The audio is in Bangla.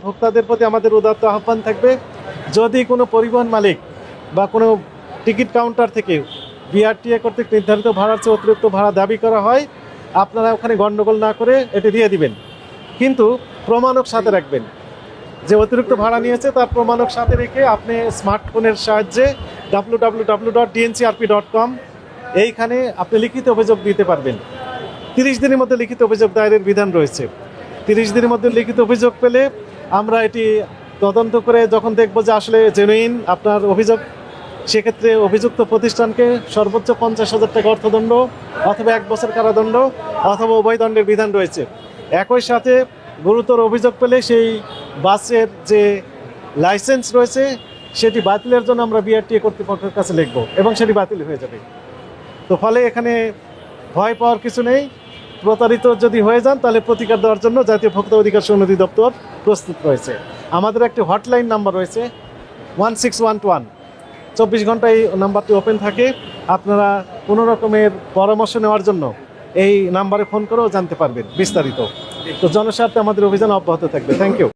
ভোক্তাদের প্রতি আমাদের উদাত্ত আহ্বান থাকবে, যদি কোনো পরিবহন মালিক বা কোনো টিকিট কাউন্টার থেকে বিআরটিএ কর্তৃক নির্ধারিত ভাড়ার চেয়ে অতিরিক্ত ভাড়া দাবি করা হয়, আপনারা ওখানে গণ্ডগোল না করে এটি দিয়ে দিবেন, কিন্তু প্রমাণক সাথে রাখবেন। যে অতিরিক্ত ভাড়া নিয়েছে তার প্রমাণক সাথে রেখে আপনি স্মার্টফোনের সাহায্যে www.dncrp.com এইখানে আপনি লিখিত অভিযোগ দিতে পারবেন। 30 দিনের মধ্যে লিখিত অভিযোগ দায়েরের বিধান রয়েছে। 30 দিনের মধ্যে লিখিত অভিযোগ পেলে আমরা এটি তদন্ত করে যখন দেখব যে আসলে জেনুইন আপনার অভিযোগ, সেক্ষেত্রে অভিযুক্ত প্রতিষ্ঠানকে সর্বোচ্চ 50,000 টাকা অর্থদণ্ড অথবা 1 বছর কারাদণ্ড অথবা উভয় দণ্ডের বিধান রয়েছে। একই সাথে গুরুতর অভিযোগ পেলে সেই বাসের যে লাইসেন্স রয়েছে সেটি বাতিলের জন্য আমরা বিআরটিএ কর্তৃপক্ষের কাছে লিখব এবং সেটি বাতিল হয়ে যাবে। তো ফলে এখানে ভয় পাওয়ার কিছু নেই। প্রতারিত যদি হয়ে যান তাহলে প্রতিকার দেওয়ার জন্য জাতীয় ভোক্তা অধিকার সমিতি দপ্তর প্রস্তুত রয়েছে। আমাদের একটি হটলাইন নাম্বার রয়েছে 1611, 24 ঘন্টা এই নাম্বারটি ওপেন থাকে। আপনারা কোনো রকমের পরামর্শ নেওয়ার জন্য এই নাম্বারে ফোন করেও জানতে পারবেন বিস্তারিত। তো জনস্বার্থে আমাদের অভিযান অব্যাহত থাকবে। Thank you.